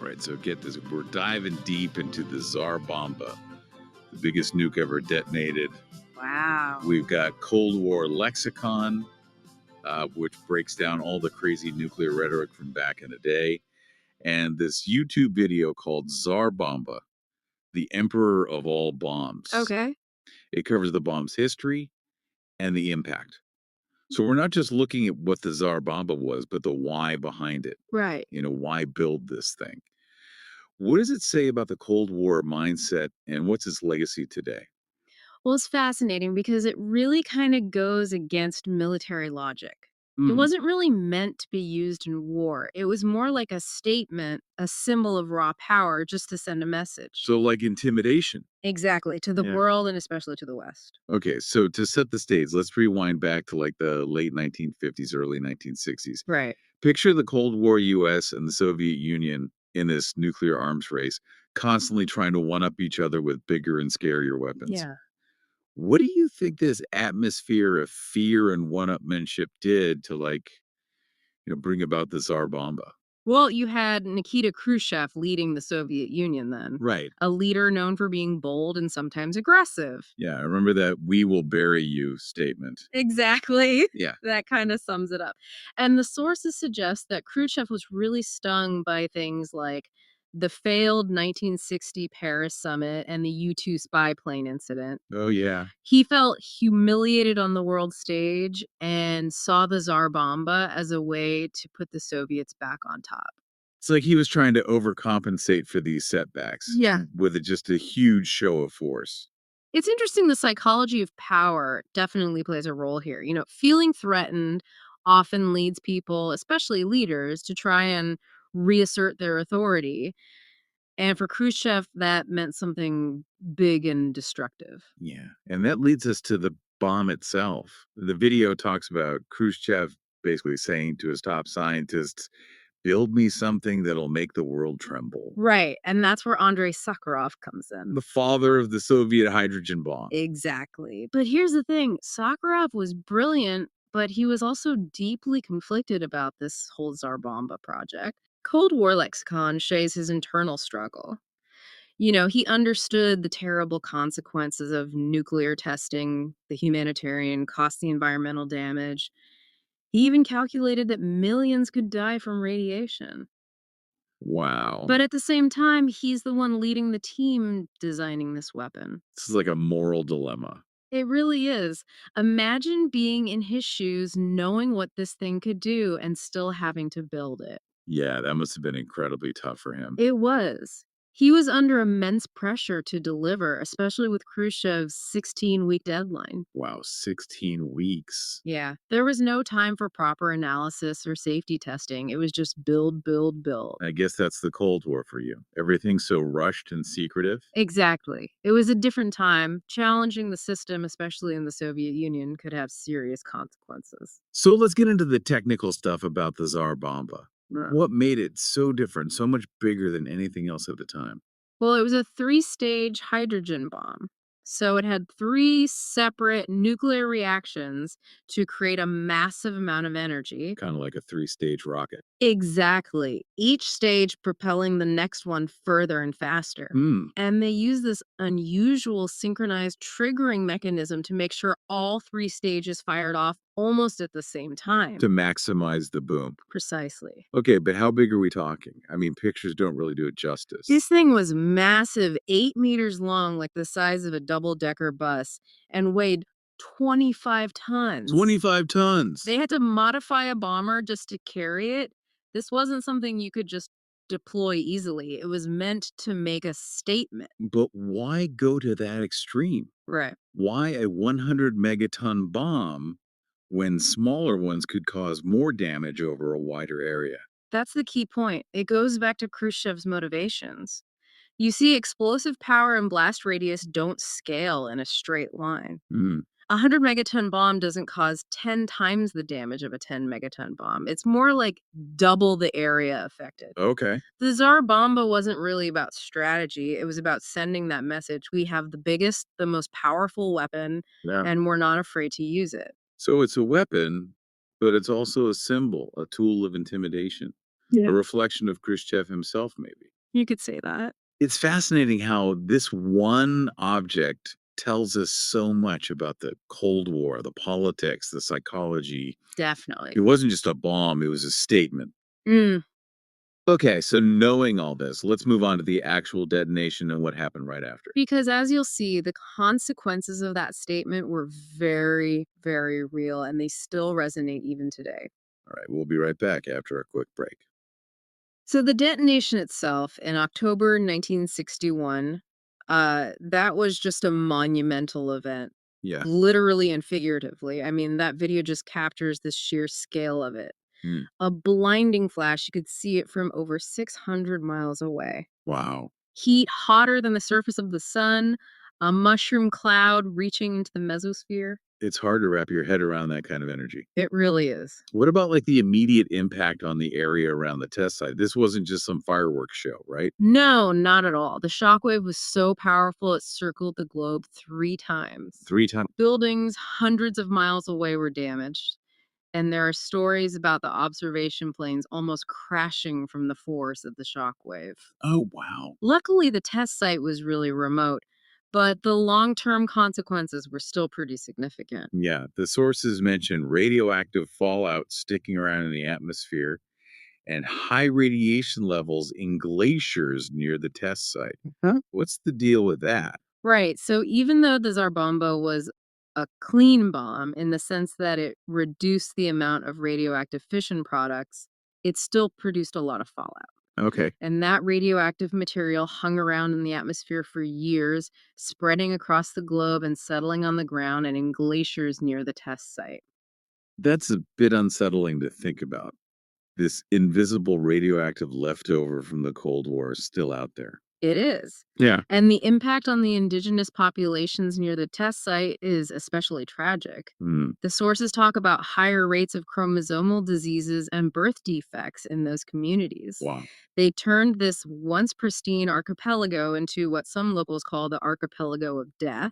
Right, so get this. We're diving deep into the Tsar Bomba, the biggest nuke ever detonated. Wow. We've got Cold War lexicon, which breaks down all the crazy nuclear rhetoric from back in the day. And this YouTube video called Tsar Bomba, the emperor of all bombs. Okay. It covers the bomb's history and the impact. So we're not just looking at what the Tsar Bomba was, but the why behind it. Right. Why build this thing? What does it say about the Cold War mindset and what's its legacy today? Well, it's fascinating because it really kind of goes against military logic. It Mm. wasn't really meant to be used in war. It was more like a statement, a symbol of raw power just to send a message. So, like intimidation. Exactly, to the Yeah. world and especially to the West. Okay, so to set the stage, let's rewind back to like the late 1950s, early 1960s. Right. Picture the Cold War US and the Soviet Union in this nuclear arms race, constantly trying to one up each other with bigger and scarier weapons. Yeah. What do you think this atmosphere of fear and one-upmanship did to bring about the Tsar Bomba? Well, you had Nikita Khrushchev leading the Soviet Union then, Right. a leader known for being bold and sometimes aggressive. Yeah, I remember that "we will bury you" statement. Exactly. Yeah. That kind of sums it up. And the sources suggest that Khrushchev was really stung by things like the failed 1960 Paris summit and the U-2 spy plane incident. Oh, yeah. He felt humiliated on the world stage and saw the Tsar Bomba as a way to put the Soviets back on top. It's like he was trying to overcompensate for these setbacks. Yeah. With just a huge show of force. It's interesting the psychology of power definitely plays a role here. Feeling threatened often leads people, especially leaders, to try and reassert their authority. And for Khrushchev, that meant something big and destructive. Yeah, and that leads us to the bomb itself. The video talks about Khrushchev basically saying to his top scientists, "Build me something that'll make the world tremble." Right. And that's where Andrei Sakharov comes in. The father of the Soviet hydrogen bomb. Exactly. But here's the thing, Sakharov was brilliant, but he was also deeply conflicted about this whole Tsar Bomba project. Cold War lexicon shows his internal struggle. He understood the terrible consequences of nuclear testing, the humanitarian cost, the environmental damage. He even calculated that millions could die from radiation. Wow. But at the same time, he's the one leading the team designing this weapon. This is like a moral dilemma. It really is. Imagine being in his shoes, knowing what this thing could do, and still having to build it. Yeah, that must have been incredibly tough for him. It was. He was under immense pressure to deliver, especially with Khrushchev's 16-week deadline. Wow, 16 weeks. Yeah. There was no time for proper analysis or safety testing. It was just build, build, build. I guess that's the Cold War for you. Everything's so rushed and secretive. Exactly. It was a different time. Challenging the system, especially in the Soviet Union, could have serious consequences. So let's get into the technical stuff about the Tsar Bomba. Yeah. What made it so different, so much bigger than anything else at the time? Well, it was a three-stage hydrogen bomb. So it had three separate nuclear reactions to create a massive amount of energy. Kind of like a three-stage rocket. Exactly. Each stage propelling the next one further and faster. Hmm. And they use this unusual synchronized triggering mechanism to make sure all three stages fired off almost at the same time. To maximize the boom. Precisely. Okay, but how big are we talking? I mean, pictures don't really do it justice. This thing was massive, 8 meters long, like the size of a double-decker bus, and weighed 25 tons. 25 tons. They had to modify a bomber just to carry it. This wasn't something you could just deploy easily. It was meant to make a statement. But why go to that extreme? Right. Why a 100 megaton bomb when smaller ones could cause more damage over a wider area? That's the key point. It goes back to Khrushchev's motivations. You see, explosive power and blast radius don't scale in a straight line. Hmm. A 100 megaton bomb doesn't cause 10 times the damage of a 10 megaton bomb. It's more like double the area affected. Okay. The Tsar Bomba wasn't really about strategy. It was about sending that message. We have the biggest, the most powerful weapon, Yeah. and we're not afraid to use it. So it's a weapon, but it's also a symbol, a tool of intimidation, Yeah. a reflection of Khrushchev himself, maybe. You could say that. It's fascinating how this one object tells us so much about the Cold War, the politics, the psychology. Definitely. It wasn't just a bomb, it was a statement. Mm, Okay, so knowing all this, let's move on to the actual detonation and what happened right after. because as you'll see, the consequences of that statement were very, very real, and they still resonate even today. All right, we'll be right back after a quick break. So the detonation itself in October 1961, that was just a monumental event, Yeah. literally and figuratively. I mean, that video just captures the sheer scale of it. Mm. A blinding flash, you could see it from over 600 miles away. Wow. Heat hotter than the surface of the sun, a mushroom cloud reaching into the mesosphere. It's hard to wrap your head around that kind of energy. It really is. What about like the immediate impact on the area around the test site? This wasn't just some fireworks show, right? No, not at all. The shockwave was so powerful it circled the globe 3 times. 3 times. Buildings hundreds of miles away were damaged, and there are stories about the observation planes almost crashing from the force of the shockwave. Oh, wow. Luckily, the test site was really remote, but the long term consequences were still pretty significant. Yeah, the sources mention radioactive fallout sticking around in the atmosphere and high radiation levels in glaciers near the test site. Huh? What's the deal with that? Right. So even though the Tsar Bomba was a clean bomb in the sense that it reduced the amount of radioactive fission products, it still produced a lot of fallout. Okay. And that radioactive material hung around in the atmosphere for years, spreading across the globe and settling on the ground and in glaciers near the test site. That's a bit unsettling to think about. This invisible radioactive leftover from the Cold War is still out there. It is. Yeah. And the impact on the indigenous populations near the test site is especially tragic. Hmm. The sources talk about higher rates of chromosomal diseases and birth defects in those communities. Wow. They turned this once pristine archipelago into what some locals call the archipelago of death.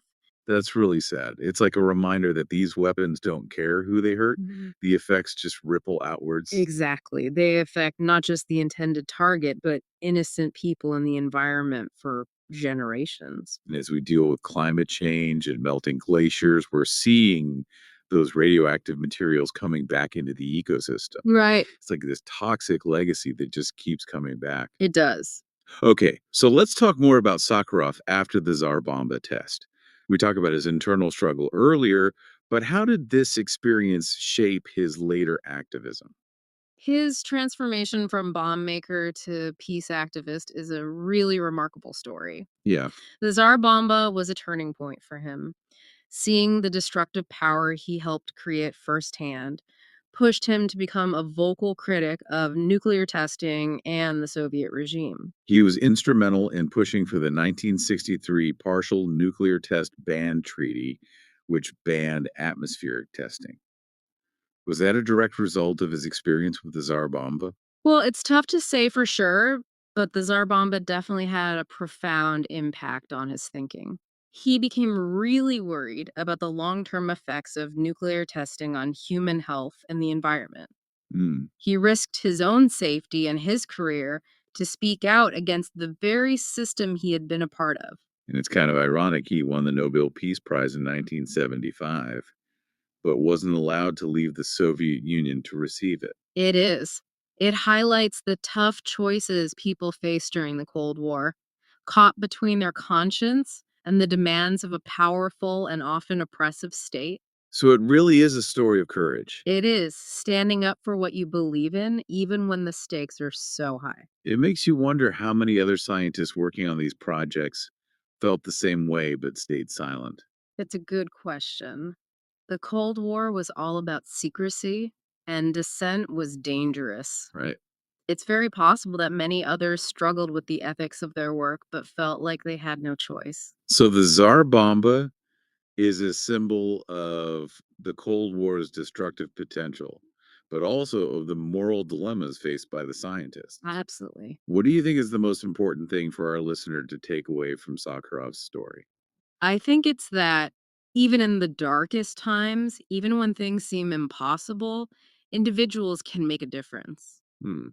That's really sad. It's like a reminder that these weapons don't care who they hurt. Mhm. The effects just ripple outwards. Exactly. They affect not just the intended target, but innocent people in the environment for generations. And as we deal with climate change and melting glaciers, we're seeing those radioactive materials coming back into the ecosystem. Right. It's like this toxic legacy that just keeps coming back. It does. Okay, so let's talk more about Sakharov after the Tsar Bomba test. We talked about his internal struggle earlier, but how did this experience shape his later activism? His transformation from bomb maker to peace activist is a really remarkable story. Yeah, The Tsar Bomba was a turning point for him. Seeing the destructive power he helped create firsthand pushed him to become a vocal critic of nuclear testing and the Soviet regime. he was instrumental in pushing for the 1963 Partial Nuclear Test Ban Treaty, which banned atmospheric testing. Was that a direct result of his experience with the Tsar Bomba? Well, it's tough to say for sure, but the Tsar Bomba definitely had a profound impact on his thinking. He became really worried about the long term effects of nuclear testing on human health and the environment. Hmm. He risked his own safety and his career to speak out against the very system he had been a part of. And it's kind of ironic he won the Nobel Peace Prize in 1975, but wasn't allowed to leave the Soviet Union to receive it. It is. It highlights the tough choices people faced during the Cold War, caught between their conscience and the demands of a powerful and often oppressive state. So it really is a story of courage. It is standing up for what you believe in, even when the stakes are so high. It makes you wonder how many other scientists working on these projects felt the same way but stayed silent. It's a good question. The Cold War was all about secrecy, and dissent was dangerous. Right. It's very possible that many others struggled with the ethics of their work but felt like they had no choice. So the Tsar Bomba is a symbol of the Cold War's destructive potential, but also of the moral dilemmas faced by the scientists. Absolutely. What do you think is the most important thing for our listener to take away from Sakharov's story? I think it's that even in the darkest times, even when things seem impossible, individuals can make a difference. Hmm.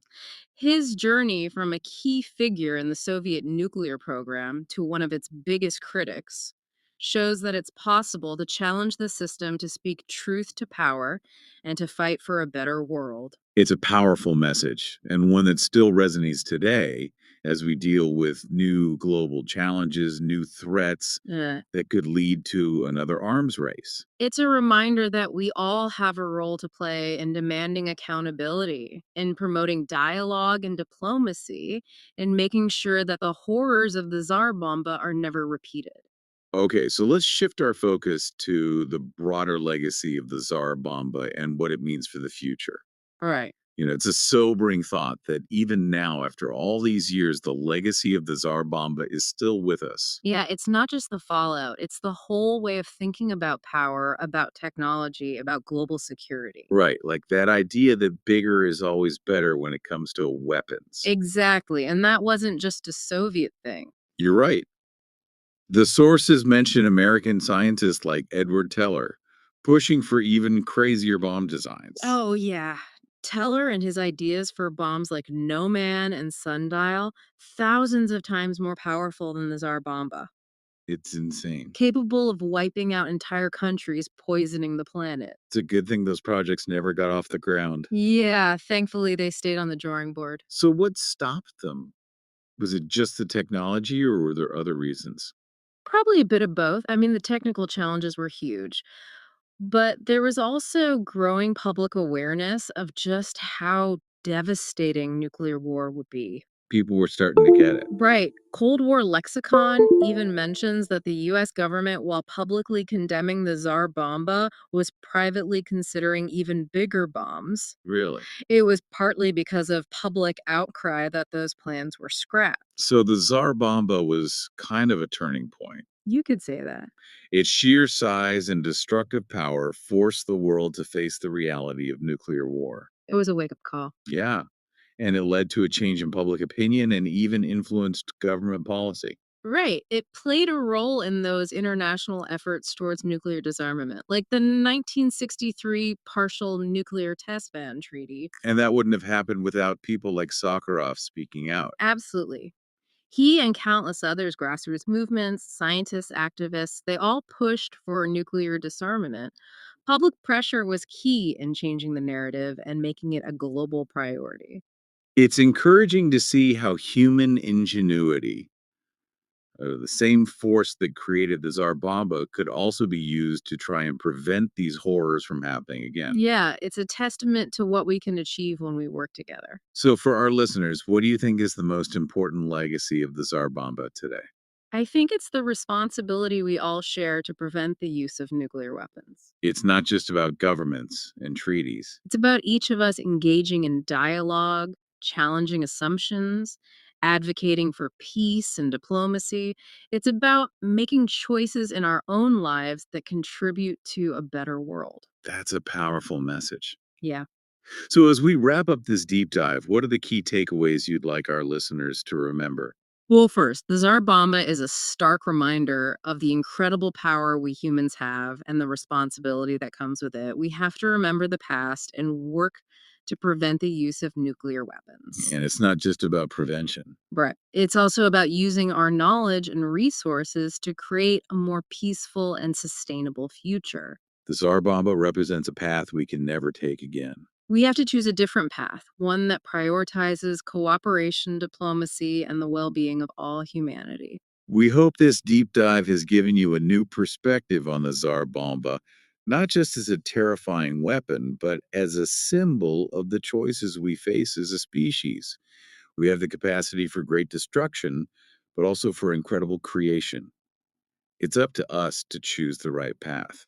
His journey from a key figure in the Soviet nuclear program to one of its biggest critics shows that it's possible to challenge the system to speak truth to power and to fight for a better world. It's a powerful message and one that still resonates today as we deal with new global challenges, new threats Uh, that could lead to another arms race. It's a reminder that we all have a role to play in demanding accountability, in promoting dialogue and diplomacy, and making sure that the horrors of the Tsar Bomba are never repeated. Okay, so let's shift our focus to the broader legacy of the Tsar Bomba and what it means for the future. All right. It's a sobering thought that even now, after all these years, the legacy of the Tsar Bomba is still with us. Yeah, it's not just the fallout, it's the whole way of thinking about power, about technology, about global security. Right, like that idea that bigger is always better when it comes to weapons. Exactly. And that wasn't just a Soviet thing. You're right. The sources mention American scientists like Edward Teller pushing for even crazier bomb designs. Oh, yeah. Teller and his ideas for bombs like No Man and Sundial, thousands of times more powerful than the Tsar Bomba, It's insane. capable of wiping out entire countries, poisoning the planet. It's a good thing those projects never got off the ground. Yeah, thankfully they stayed on the drawing board. So, what stopped them? Was it just the technology or were there other reasons? Probably a bit of both. I mean, the technical challenges were huge, but there was also growing public awareness of just how devastating nuclear war would be. People were starting to get it. Right. Cold War lexicon even mentions that the US government, while publicly condemning the Tsar Bomba, was privately considering even bigger bombs. Really? It was partly because of public outcry that those plans were scrapped. So, the Tsar Bomba was kind of a turning point. You could say that. Its sheer size and destructive power forced the world to face the reality of nuclear war. It was a wake up call. Yeah. And it led to a change in public opinion and even influenced government policy. Right. It played a role in those international efforts towards nuclear disarmament, like the 1963 Partial Nuclear Test Ban Treaty. And that wouldn't have happened without people like Sakharov speaking out. Absolutely. He and countless others, grassroots movements, scientists, activists, they all pushed for nuclear disarmament. Public pressure was key in changing the narrative and making it a global priority. It's encouraging to see how human ingenuity, the same force that created the Tsar Bomba, could also be used to try and prevent these horrors from happening again. Yeah, it's a testament to what we can achieve when we work together. So, for our listeners, what do you think is the most important legacy of the Tsar Bomba today? I think it's the responsibility we all share to prevent the use of nuclear weapons. It's not just about governments and treaties. It's about each of us engaging in dialogue, challenging assumptions, advocating for peace and diplomacy. It's about making choices in our own lives that contribute to a better world. That's a powerful message. Yeah. So, as we wrap up this deep dive, what are the key takeaways you'd like our listeners to remember? Well, first, the Tsar Bomba is a stark reminder of the incredible power we humans have and the responsibility that comes with it. We have to remember the past and work to prevent the use of nuclear weapons. And it's not just about prevention. Right. It's also about using our knowledge and resources to create a more peaceful and sustainable future. The Tsar Bomba represents a path we can never take again. We have to choose a different path, one that prioritizes cooperation, diplomacy, and the well being of all humanity. We hope this deep dive has given you a new perspective on the Tsar Bomba, not just as a terrifying weapon, but as a symbol of the choices we face as a species. We have the capacity for great destruction, but also for incredible creation. It's up to us to choose the right path.